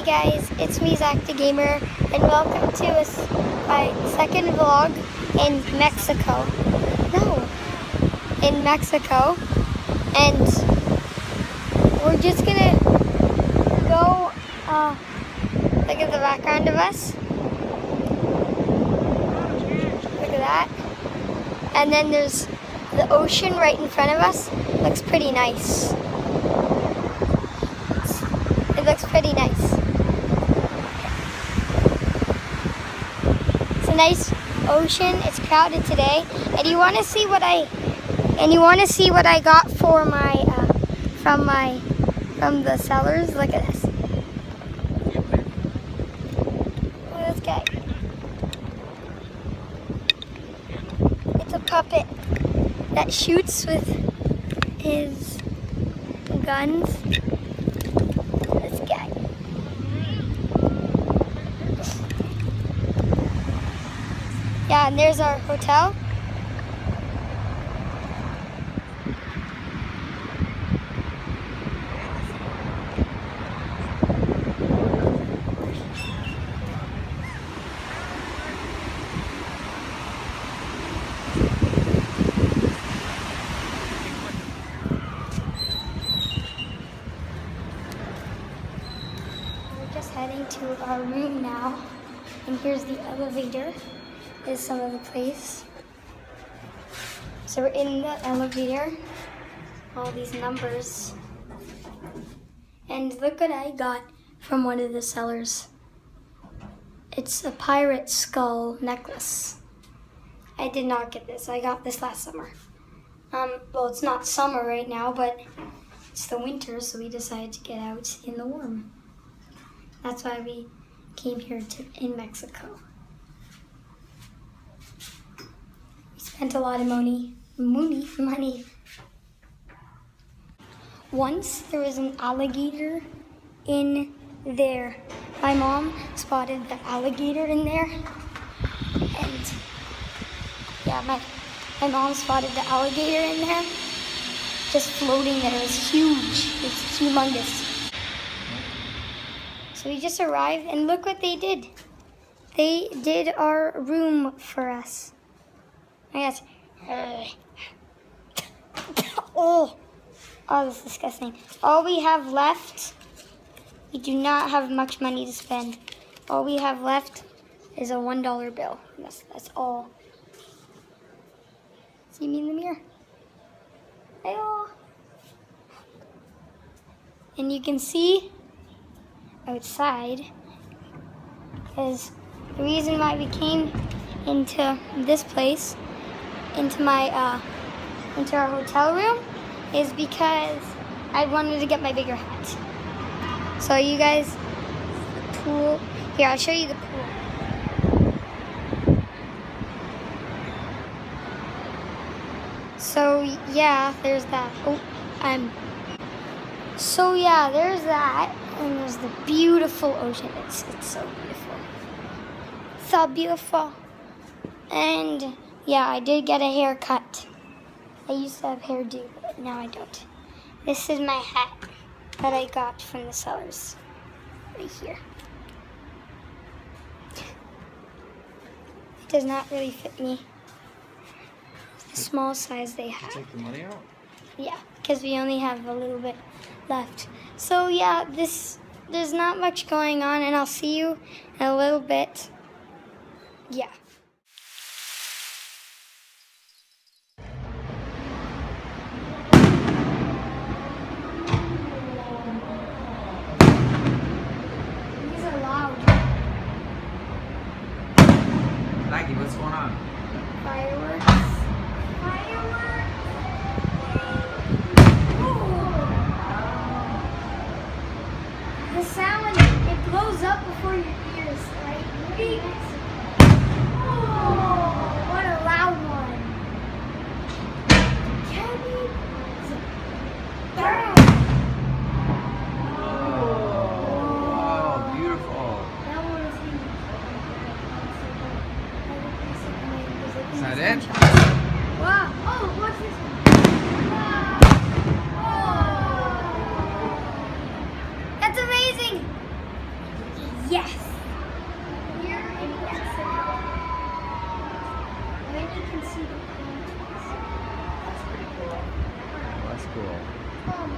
guys, it's me, Zach the Gamer, and welcome to my second vlog in Mexico. In Mexico. And we're just gonna go, look at the background of us. Look at that. And then there's the ocean right in front of us. Looks pretty nice. It looks pretty nice. It's a nice ocean. It's crowded today. And you want to see what I got for my from the sellers? Look at this. Look at this guy. It's a puppet that shoots with his guns. This guy. Yeah, and there's our hotel. Heading to our room now, and here's the elevator. Is some of the place. So we're in the elevator. All these numbers, and look what I got from one of the sellers. It's a pirate skull necklace. I did not get this. I got this last summer. Well, it's not summer right now, but it's the winter, so we decided to get out in the warm. That's why we came here in Mexico. We spent a lot of money. Once there was an alligator in there. My mom spotted the alligator in there. And yeah, my mom spotted the alligator in there. Just floating there. It was huge. It's humongous. So we just arrived, and look what they did. They did our room for us. I guess. Oh, that's disgusting. All we have left, we do not have much money to spend. All we have left is a $1 bill. That's all. See me in the mirror. Hey-oh. And you can see outside is the reason why we came into this place, into our hotel room, is because I wanted to get my bigger hat. So you guys, the pool, here I'll show you the pool. So yeah, there's that. So yeah, there's that. And there's the beautiful ocean. It's so beautiful. So beautiful. And yeah, I did get a haircut. I used to have hairdo, but now I don't. This is my hat that I got from the sellers. Right here. It does not really fit me. The small size they have. Take the money out? Yeah, because we only have a little bit left. So yeah, there's not much going on, and I'll see you in a little bit. Yeah. These are loud. Maggie, what's going on? Fireworks. The sound, it blows up before your ears, right? Oh, what a loud one. Candy. Oh, beautiful. That one is Is that it? Wow. Oh, what's this one? Wow. Oh. That's amazing. Yes! Here in Mexico. And then you can see the mountains. That's pretty cool. That's cool. Oh,